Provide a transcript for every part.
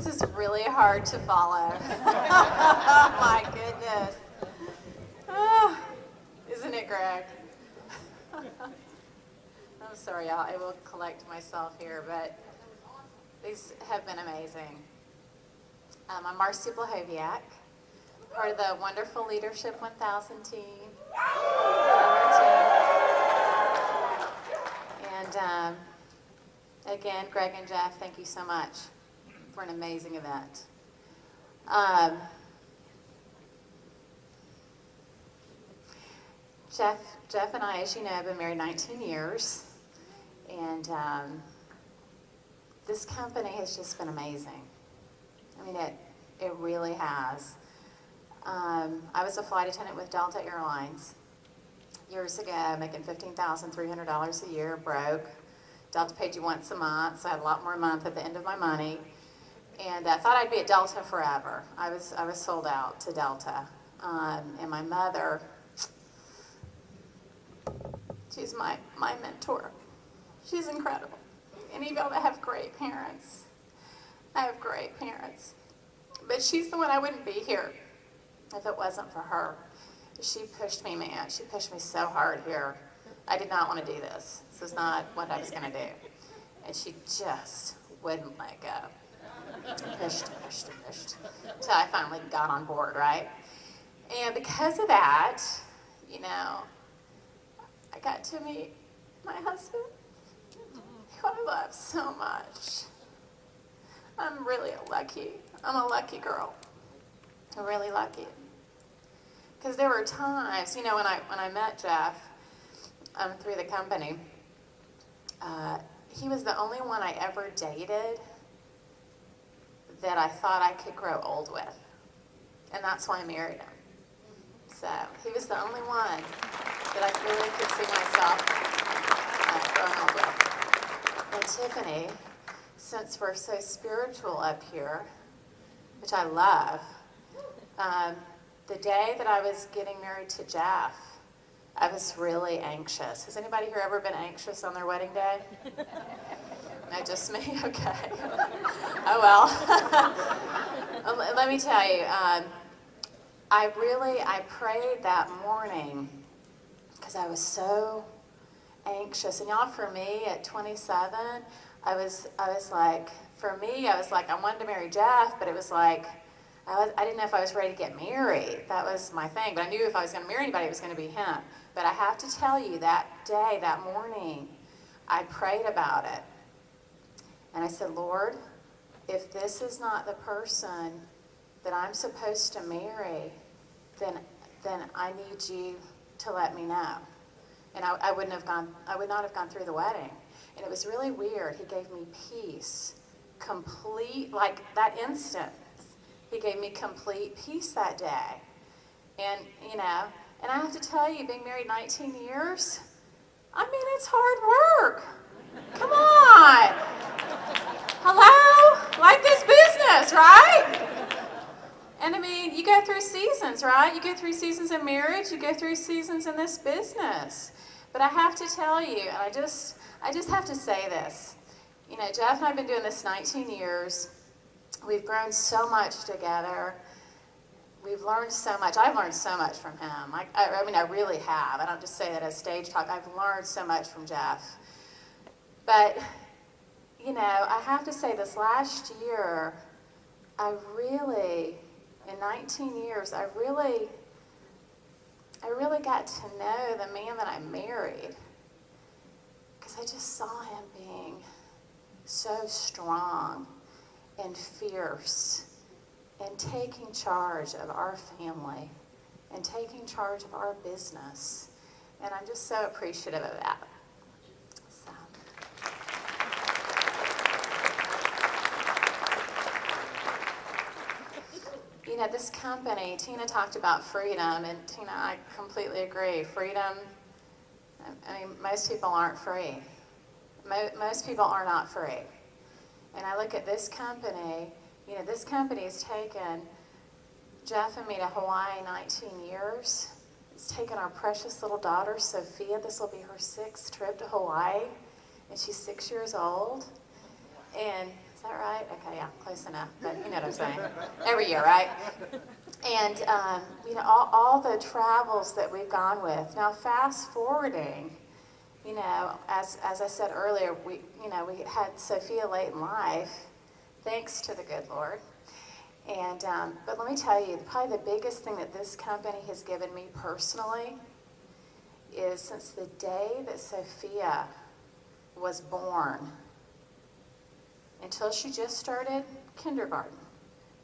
This is really hard to follow. Oh my goodness. Oh, isn't it, Greg? I'm sorry, y'all. I will collect myself here, but these have been amazing. I'm Marcy Blochowiak, part of the wonderful Leadership 1000 team. And again, Greg and Jeff, thank you so much for an amazing event. Jeff and I, as you know, have been married 19 years, and this company has just been amazing. I mean, it really has. I was a flight attendant with Delta Airlines years ago, making $15,300 a year, broke. Delta paid you once a month, so I had a lot more a month at the end of my money. And I thought I'd be at Delta forever. I was sold out to Delta. And my mother, she's my mentor. She's incredible. Any of y'all that have great parents, I have great parents. But she's the one I wouldn't be here if it wasn't for her. She pushed me, man. She pushed me so hard here. I did not want to do this. This was not what I was going to do. And she just wouldn't let go. Pushed, until I finally got on board, right? And because of that, you know, I got to meet my husband, who I love so much. I'm a lucky girl. I'm really lucky. Because there were times, you know, when I met Jeff through the company, he was the only one I ever dated that I thought I could grow old with. And that's why I married him. So he was the only one that I really could see myself growing old with. And Tiffany, since we're so spiritual up here, which I love, the day that I was getting married to Jeff, I was really anxious. Has anybody here ever been anxious on their wedding day? No, just me? Okay. Oh, well. Let me tell you, I prayed that morning because I was so anxious. And y'all, for me, at 27, I was like, I wanted to marry Jeff, but it was like, I didn't know if I was ready to get married. That was my thing. But I knew if I was going to marry anybody, it was going to be him. But I have to tell you, that day, that morning, I prayed about it. And I said, Lord, if this is not the person that I'm supposed to marry, then I need you to let me know. And I would not have gone through the wedding. And it was really weird. He gave me peace, complete, like that instant. He gave me complete peace that day. And, you know, and I have to tell you, being married 19 years, I mean, it's hard work. Come on. Hello? Like this business, right? And I mean, you go through seasons, right? You go through seasons in marriage, you go through seasons in this business. But I have to tell you, and I just have to say this. You know, Jeff and I have been doing this 19 years. We've grown so much together. We've learned so much. I've learned so much from him. I mean, I really have. I don't just say that as stage talk. I've learned so much from Jeff. But, you know, I have to say this last year, in 19 years, I really got to know the man that I married. Because I just saw him being so strong and fierce, and taking charge of our family, and taking charge of our business. And I'm just so appreciative of that. So. You know, this company, Tina talked about freedom, and Tina, I completely agree. Freedom, I mean, most people aren't free. Most people are not free. And I look at this company, you know, this company has taken Jeff and me to Hawaii 19 years. It's taken our precious little daughter, Sophia. This will be her 6th trip to Hawaii, and she's 6 years old. And, is that right? Okay, yeah, close close enough, but you know what I'm saying. Every year, right? And, you know, all the travels that we've gone with. Now, fast forwarding, you know, as I said earlier, we had Sophia late in life, thanks to the good Lord. And, but let me tell you, probably the biggest thing that this company has given me personally is since the day that Sophia was born, until she just started kindergarten,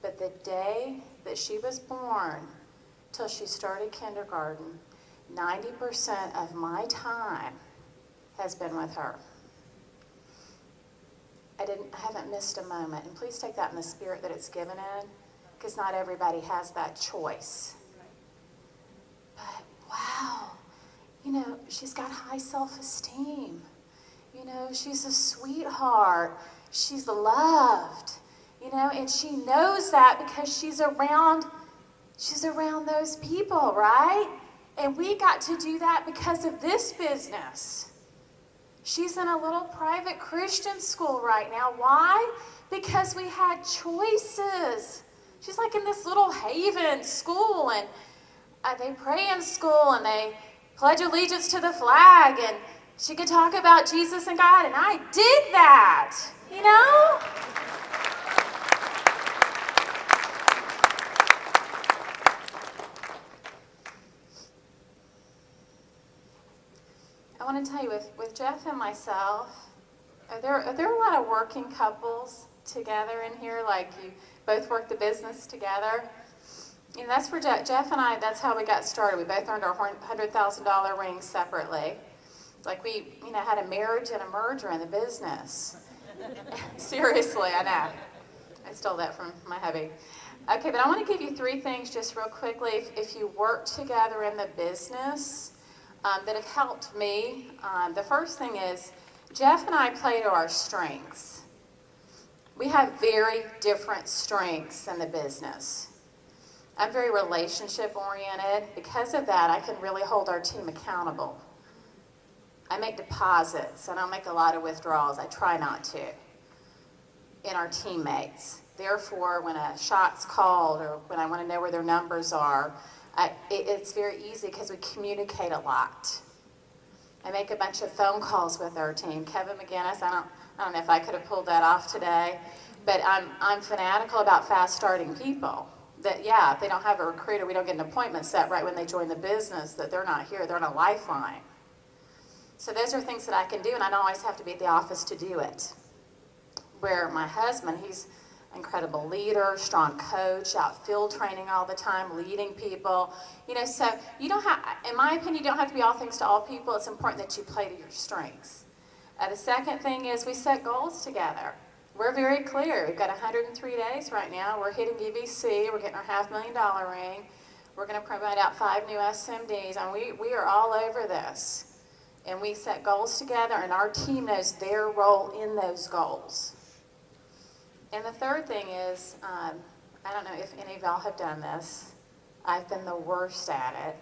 but the day that she was born till she started kindergarten, 90% of my time has been with her. I haven't missed a moment. And please take that in the spirit that it's given in, because not everybody has that choice. But wow, you know, she's got high self-esteem. You know, she's a sweetheart. She's loved. You know, and she knows that because she's around those people, right? And we got to do that because of this business. She's in a little private Christian school right now. Why? Because we had choices. She's like in this little haven school, and they pray in school, and they pledge allegiance to the flag, and she could talk about Jesus and God, and I did that, you know? I want to tell you, with Jeff and myself, are there a lot of working couples together in here? Like you both work the business together? You know, that's where Jeff and I, that's how we got started. We both earned our $100,000 rings separately. It's like we, you know, had a marriage and a merger in the business. Seriously, I know. I stole that from my hubby. Okay, but I want to give you 3 things just real quickly. If you work together in the business, that have helped me. The first thing is, Jeff and I play to our strengths. We have very different strengths in the business. I'm very relationship oriented. Because of that, I can really hold our team accountable. I make deposits. I don't make a lot of withdrawals. I try not to. In our teammates. Therefore, when a shot's called or when I want to know where their numbers are, it's very easy because we communicate a lot. I make a bunch of phone calls with our team. Kevin McGinnis, I don't know if I could have pulled that off today, but I'm fanatical about fast starting people. That, yeah, if they don't have a recruiter, we don't get an appointment set right when they join the business, that they're not here, they're on a lifeline. So those are things that I can do, and I don't always have to be at the office to do it. Where my husband, he's incredible leader, strong coach, out field training all the time, leading people. You know, so you don't have, in my opinion, you don't have to be all things to all people. It's important that you play to your strengths. The second thing is we set goals together. We're very clear. We've got 103 days right now. We're hitting UVC. We're getting our $500,000 ring. We're going to promote out 5 new SMDs. And we are all over this. And we set goals together, and our team knows their role in those goals. And the third thing is, I don't know if any of y'all have done this. I've been the worst at it.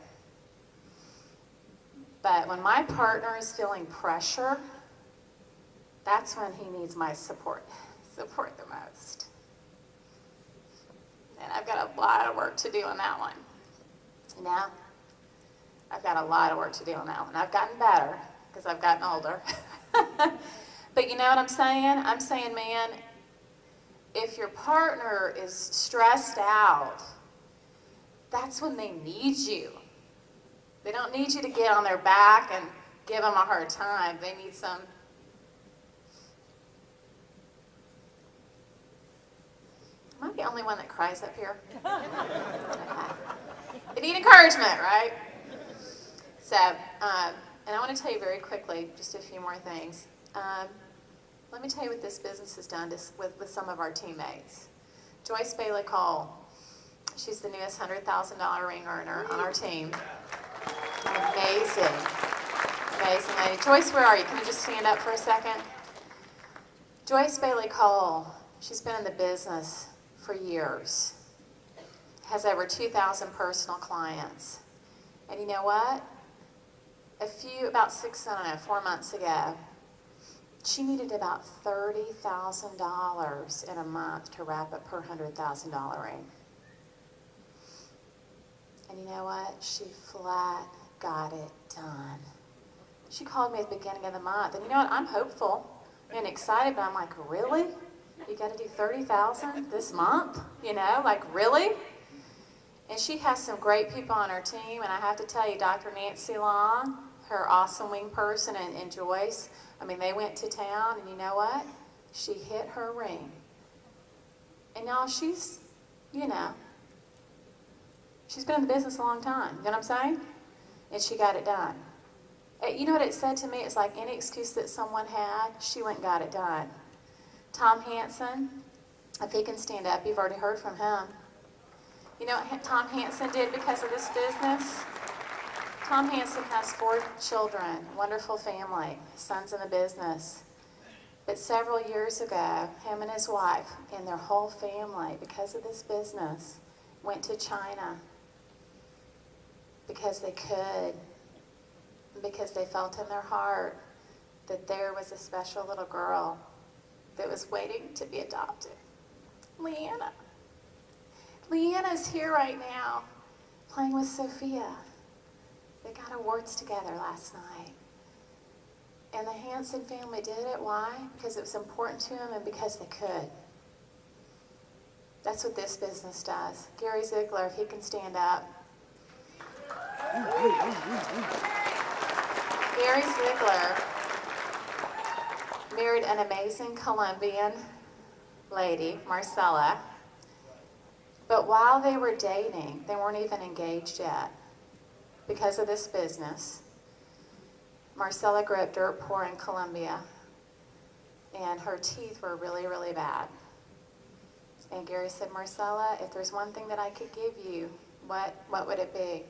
But when my partner is feeling pressure, that's when he needs my support the most. And I've got a lot of work to do on that one. You know? I've got a lot of work to do on that one. I've gotten better because I've gotten older. But you know what I'm saying? I'm saying, man, if your partner is stressed out, that's when they need you. They don't need you to get on their back and give them a hard time. They need some. Am I the only one that cries up here? Okay. They need encouragement, right? So, and I want to tell you very quickly, just a few more things. Let me tell you what this business has done with some of our teammates. Joyce Bailey Cole, she's the newest $100,000 ring earner on our team. Amazing. Amazing lady. Joyce, where are you? Can you just stand up for a second? Joyce Bailey Cole, she's been in the business for years. Has over 2,000 personal clients. And you know what? About 4 months ago, She needed about $30,000 in a month to wrap up her $100,000 ring. And you know what? She flat got it done. She called me at the beginning of the month. And you know what? I'm hopeful and excited, but I'm like, really? You got to do $30,000 this month? You know, like, really? And she has some great people on her team. And I have to tell you, Dr. Nancy Long, her awesome wing person, and Joyce, I mean, they went to town. And you know what? She hit her ring. And now she's, you know, she's been in the business a long time. You know what I'm saying? And she got it done. You know what it said to me? It's like any excuse that someone had, she went and got it done. Tom Hansen, if he can stand up, you've already heard from him. You know what Tom Hansen did because of this business? Tom Hansen has 4 children, wonderful family, sons in the business. But several years ago, him and his wife and their whole family, because of this business, went to China because they could, because they felt in their heart that there was a special little girl that was waiting to be adopted. Leanna. Leanna's here right now, playing with Sophia. They got awards together last night. And the Hansen family did it. Why? Because it was important to them and because they could. That's what this business does. Gary Ziegler, if he can stand up. Gary Ziegler married an amazing Colombian lady, Marcella. But while they were dating, they weren't even engaged yet. Because of this business, Marcella grew up dirt poor in Colombia, and her teeth were really, really bad. And Gary said, Marcella, if there's one thing that I could give you, what would it be?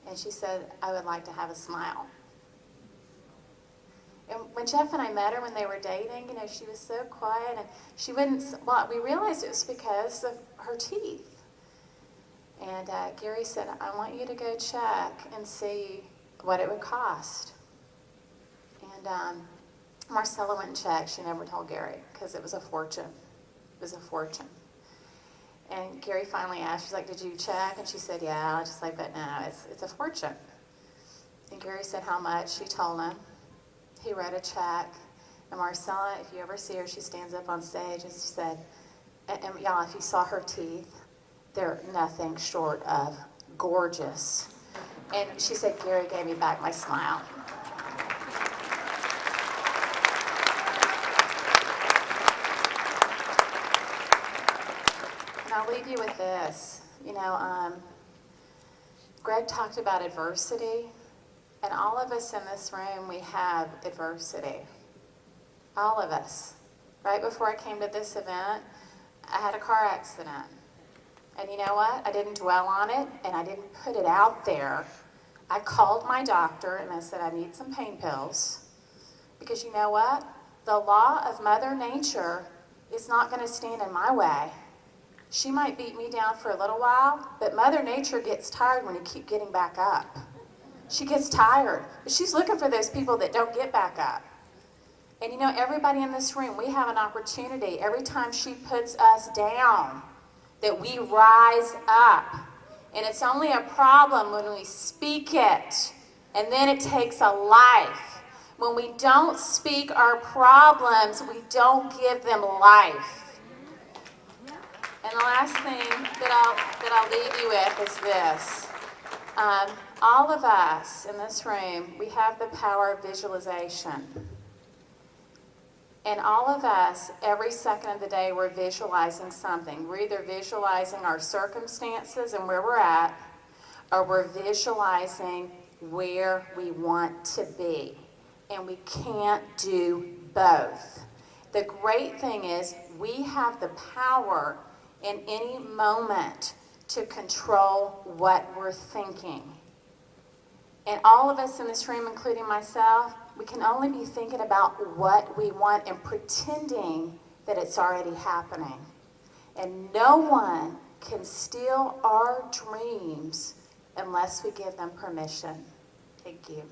And she said, I would like to have a smile. And when Jeff and I met her when they were dating, you know, she was so quiet, and she wouldn't, well, we realized it was because of her teeth. And Gary said, I want you to go check and see what it would cost. And Marcella went and checked. She never told Gary because it was a fortune. It was a fortune. And Gary finally asked, she's like, did you check? And she said, yeah. She's like, but no, it's a fortune. And Gary said, how much? She told him. He wrote a check. And Marcella, if you ever see her, she stands up on stage and she said, and y'all, if you saw her teeth, they're nothing short of gorgeous. And she said, Gary gave me back my smile. And I'll leave you with this. You know, Greg talked about adversity, and all of us in this room, we have adversity. All of us. Right before I came to this event, I had a car accident. And you know what? I didn't dwell on it, and I didn't put it out there. I called my doctor, and I said, I need some pain pills. Because you know what? The law of Mother Nature is not going to stand in my way. She might beat me down for a little while, but Mother Nature gets tired when you keep getting back up. She gets tired. But she's looking for those people that don't get back up. And you know, everybody in this room, we have an opportunity every time she puts us down that we rise up. And it's only a problem when we speak it, and then it takes a life. When we don't speak our problems, we don't give them life. And the last thing that I'll leave you with is this. All of us in this room, we have the power of visualization. And all of us, every second of the day, we're visualizing something. We're either visualizing our circumstances and where we're at, or we're visualizing where we want to be. And we can't do both. The great thing is we have the power in any moment to control what we're thinking. And all of us in this room, including myself, we can only be thinking about what we want and pretending that it's already happening. And no one can steal our dreams unless we give them permission. Thank you.